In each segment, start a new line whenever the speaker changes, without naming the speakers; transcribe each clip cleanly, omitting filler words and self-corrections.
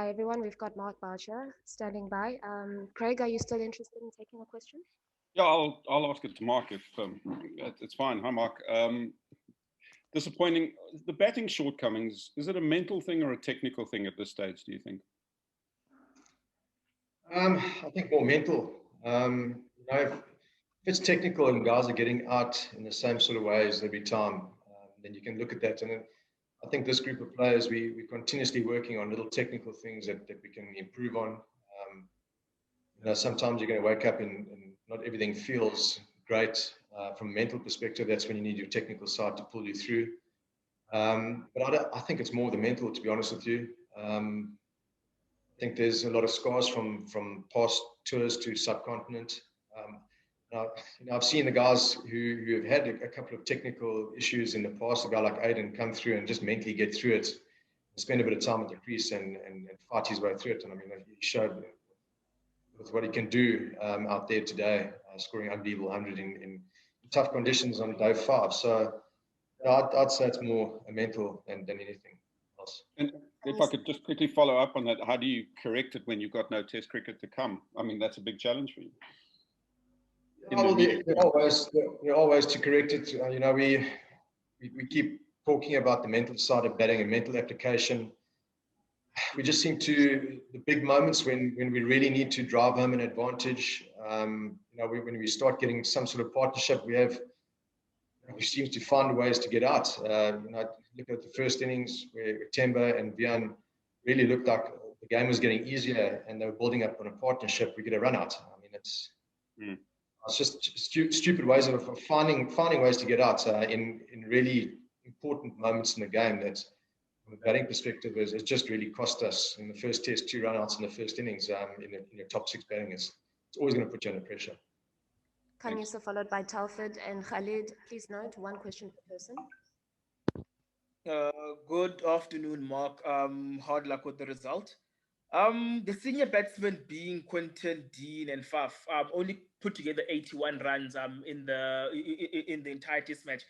Hi, everyone. We've got Mark Boucher standing by. Craig, are you still interested in taking a question?
Yeah, I'll ask it to Mark if it's fine. Hi, Mark. Disappointing. The batting shortcomings, is it a mental thing or a technical thing at this stage, do you think?
I think more mental. If it's technical and guys are getting out in the same sort of ways every time, then you can look at that. And then I think this group of players, we're continuously working on little technical things that we can improve on. Sometimes you're going to wake up and not everything feels great from a mental perspective. That's when you need your technical side to pull you through. But I think it's more the mental, to be honest with you. I think there's a lot of scars from past tours to subcontinent. I've seen the guys who have had a couple of technical issues in the past, a guy like Aiden come through and just mentally get through it, spend a bit of time at the crease and fight his way through it. And I mean, he showed with what he can do out there today, scoring unbelievable 100 in tough conditions on day 5. So I'd say it's more a mental than anything else.
And if I could just quickly follow up on that, how do you correct it when you've got no test cricket to come? I mean, that's a big challenge for you.
There are always to correct it. We keep talking about the mental side of batting and mental application. We just seem to, the big moments when we really need to drive home an advantage, when we start getting some sort of partnership, we seem to find ways to get out. Look at the first innings where Temba and Vian really looked like the game was getting easier and they were building up on a partnership. We get a run out. I mean, it's just stupid ways of finding ways to get out in really important moments in the game that, from a batting perspective, has just really cost us. In the first test, 2 run-outs in the first innings in your top 6 batting. It's always going to put you under pressure.
Kanyisa followed by Telford and Khalid. Please note, 1 question per person.
Good afternoon, Mark. Hard luck with the result. The senior batsmen being Quinton, Dean, and Faf only put together 81 runs in the entire test match.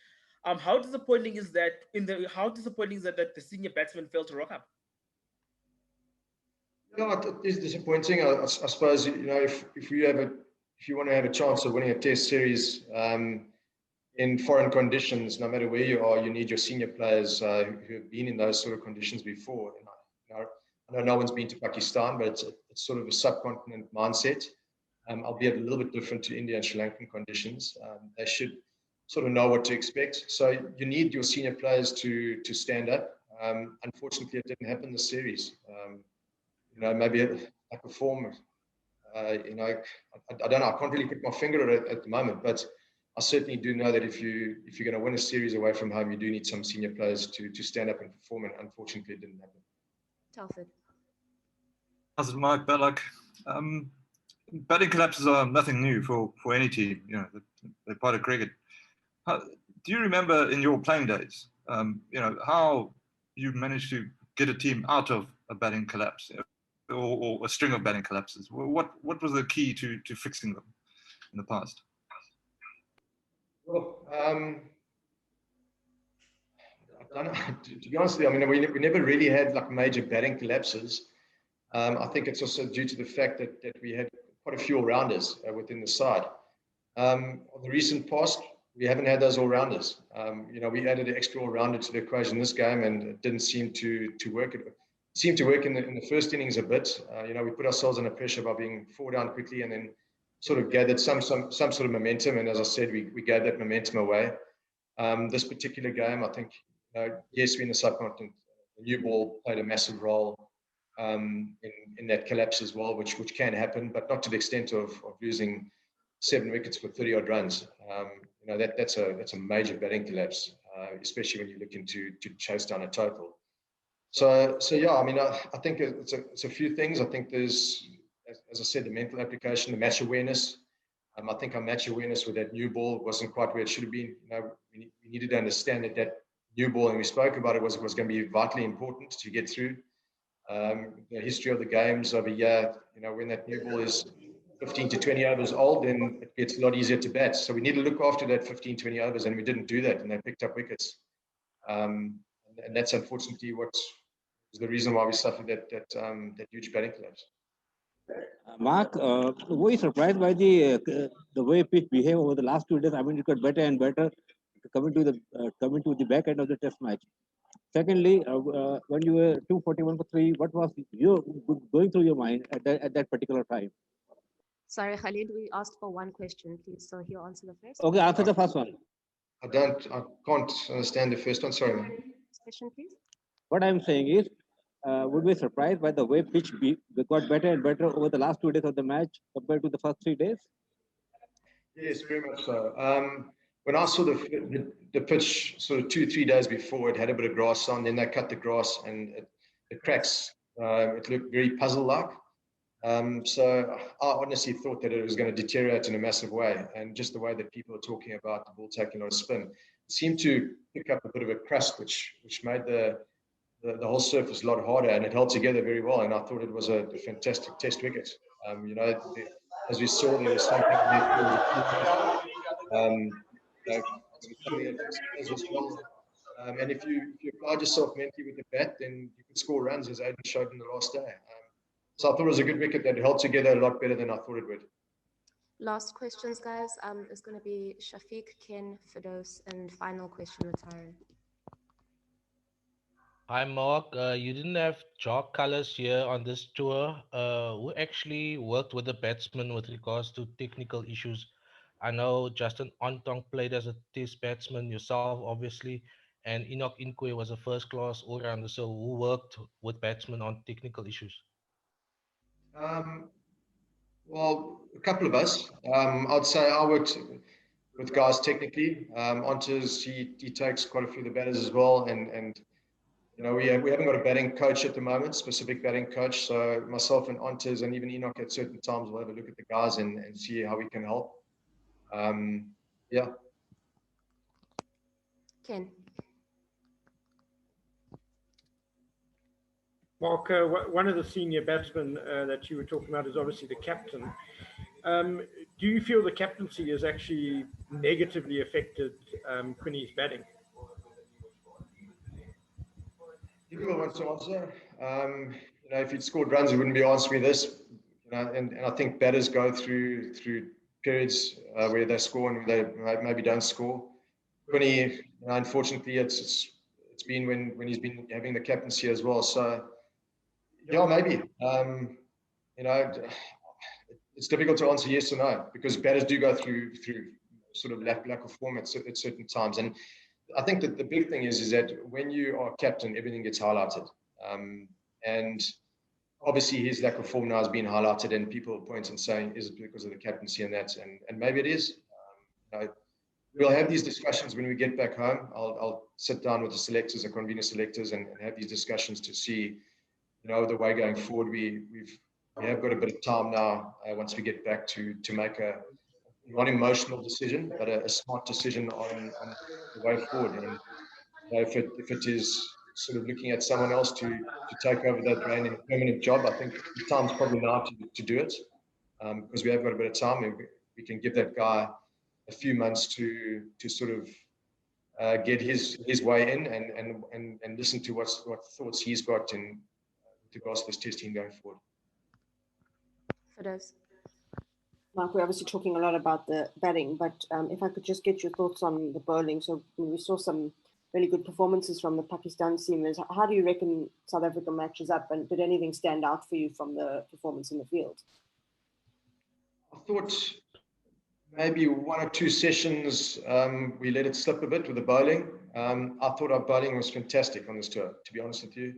How disappointing is that? That the senior batsmen failed to rock up?
Yeah, it is disappointing. I suppose if you want to have a chance of winning a test series in foreign conditions, no matter where you are, you need your senior players who have been in those sort of conditions before. I know no one's been to Pakistan, but it's sort of a subcontinent mindset, albeit a little bit different to India and Sri Lankan conditions. They should sort of know what to expect. So you need your senior players to stand up. Unfortunately, it didn't happen this series. Maybe I perform. I don't know. I can't really put my finger on it at the moment, but I certainly do know that if you're going to win a series away from home, you do need some senior players to stand up and perform. And unfortunately, it didn't happen.
Telford.
How's it, Mark? Bad luck. Batting collapses are nothing new for any team. They're part of cricket. Do you remember in your playing days, how you managed to get a team out of a batting collapse or a string of batting collapses? What was the key to fixing them in the past?
Well, I don't know. To be honest with you, I mean, we never really had like major batting collapses. I think it's also due to the fact that we had quite a few all-rounders within the side. Of the recent past, we haven't had those all-rounders. We added an extra all-rounder to the equation this game, and it didn't seem to work. It seemed to work in the first innings a bit. We put ourselves under pressure by being 4 down quickly, and then sort of gathered some sort of momentum. And as I said, we gave that momentum away. This particular game, I think, yes, we're in the subcontinent. The new ball played a massive role in that collapse as well, which can happen, but not to the extent of losing 7 wickets for 30-odd runs. That's a major batting collapse, especially when you're looking to chase down a total. So yeah, I mean, I think it's a few things. I think there's, as I said, the mental application, the match awareness. I think our match awareness with that new ball wasn't quite where it should have been. We needed to understand that new ball, and we spoke about it, was going to be vitally important to get through. The history of the games over here, when that new ball is 15 to 20 overs old, then it gets a lot easier to bat. So we need to look after that 15, 20 overs, and we didn't do that, and they picked up wickets. And that's unfortunately what the reason why we suffered that huge batting collapse.
Mark, were you surprised by the way pitch behaved over the last 2 days? I mean, it got better and better coming to the back end of the test match. Secondly, when you were 241 for 3, what was going through your mind at that particular time?
Sorry, Khalid, we asked for one question, please. So he'll answer the first.
Okay, answer the first one.
I can't understand the first one. Sorry, man.
Question, please.
What I'm saying is, would be surprised by the way pitch got better and better over the last 2 days of the match compared to the first 3 days?
Yes, very much so. When I saw the pitch sort of 2-3 days before, it had a bit of grass on, then they cut the grass and it cracks. It looked very puzzle-like. So I honestly thought that it was going to deteriorate in a massive way. And just the way that people are talking about the ball taking a lot of spin, it seemed to pick up a bit of a crust, which made the whole surface a lot harder, and it held together very well. And I thought it was a fantastic test wicket. As we saw, there was something and if you applied yourself mentally with the bat, then you could score runs, as Aiden showed in the last day. So I thought it was a good wicket that held together a lot better than I thought it would.
Last questions, guys. Is going to be Shafiq, Ken, Fidos, and final question with Tyron.
Hi, Mark. You didn't have chalk colors here on this tour. Who actually worked with the batsman with regards to technical issues? I know Justin Ontong played as a test batsman, yourself, obviously, and Enoch Inkwe was a first-class all-rounder. So who worked with batsmen on technical issues?
Well, a couple of us. I'd say I worked with guys technically. Ontes, he takes quite a few of the batters as well, and we haven't got a batting coach at the moment, specific batting coach. So myself and Ontes and even Enoch at certain times will have a look at the guys and see how we can help. Yeah.
Ken.
Mark, one of the senior batsmen that you were talking about is obviously the captain. Do you feel the captaincy has actually negatively affected Quinny's batting?
Difficult one to answer. If he'd scored runs, he wouldn't be answering me this. And I think batters go through periods where they score and they maybe don't score. Quinny, unfortunately, it's been when he's been having the captaincy as well. So yeah, maybe. It's difficult to answer yes or no because batters do go through sort of lack of form at certain times. And I think that the big thing is that when you are captain, everything gets highlighted. And obviously his lack of form now has been highlighted and people point and saying, is it because of the captaincy and that? And maybe it is. We'll have these discussions when we get back home. I'll sit down with the selectors, the convener selectors, and have these discussions to see, the way going forward. We have got a bit of time now once we get back to make a not emotional decision, but a smart decision on the way forward. And if it is sort of looking at someone else to take over that reign in a permanent job, I think the time's probably now to do it because we have got a bit of time and we can give that guy a few months to sort of get his way in and listen to what thoughts he's got in regards to this testing going forward.
Fidos.
Mark, we're obviously talking a lot about the batting, but if I could just get your thoughts on the bowling. So we saw some really good performances from the Pakistan seamers. How do you reckon South Africa matches up, and did anything stand out for you from the performance in the field?
I thought maybe one or two sessions we let it slip a bit with the bowling. I thought our bowling was fantastic on this tour, to be honest with you.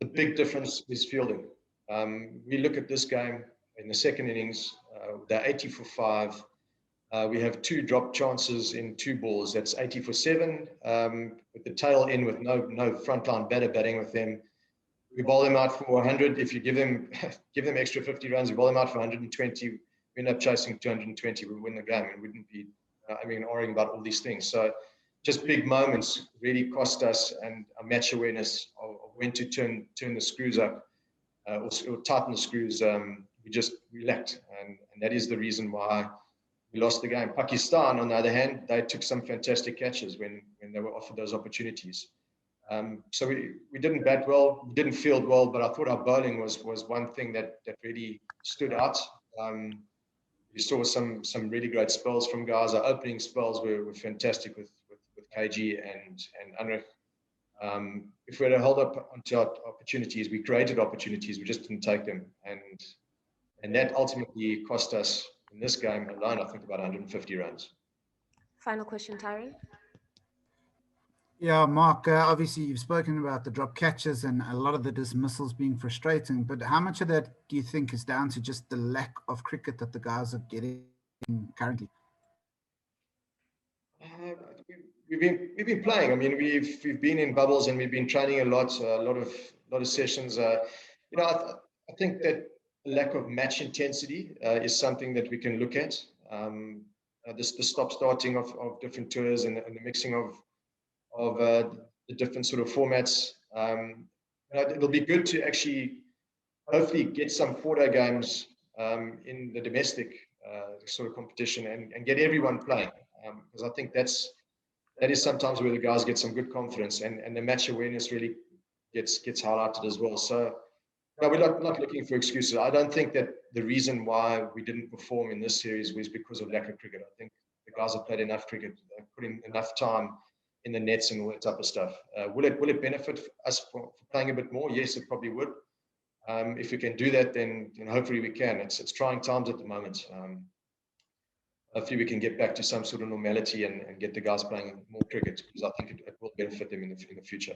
The big difference is fielding. We look at this game in the second innings, they're 80 for 5. We have 2 drop chances in 2 balls. That's 80 for 7. With the tail in with no frontline batter batting with them. We bowl them out for 100. If you give them extra 50 runs, we bowl them out for 120. We end up chasing 220. We win the game and wouldn't be arguing about all these things. So just big moments really cost us and our match awareness of when to turn the screws up or tighten the screws. We lacked, and that is the reason why we lost the game. Pakistan, on the other hand, they took some fantastic catches when they were offered those opportunities. So we didn't bat well, didn't field well, but I thought our bowling was one thing that really stood out. We saw some really great spells from guys. Our opening spells were fantastic with KG and Anrich. If we had held up onto our opportunities, we created opportunities, we just didn't take them, and that ultimately cost us in this game alone, I think, about 150 runs.
Final question, Tyrone.
Yeah, Mark, obviously you've spoken about the drop catches and a lot of the dismissals being frustrating, but how much of that do you think is down to just the lack of cricket that the guys are getting currently?
We've been playing. I mean, we've been in bubbles and we've been training a lot of sessions. You know, I think that lack of match intensity is something that we can look at. The stop-starting of different tours and the mixing of the different sort of formats. It'll be good to actually hopefully get some 4-day games in the domestic sort of competition and get everyone playing, because I think that is sometimes where the guys get some good confidence and the match awareness really gets highlighted as well. So no, we're not looking for excuses. I don't think that the reason why we didn't perform in this series was because of lack of cricket. I think the guys have played enough cricket, put in enough time in the nets and all that type of stuff. Will it benefit us for playing a bit more? Yes, it probably would. If we can do that, then hopefully we can. It's trying times at the moment. Hopefully we can get back to some sort of normality and get the guys playing more cricket, because I think it will benefit them in the future.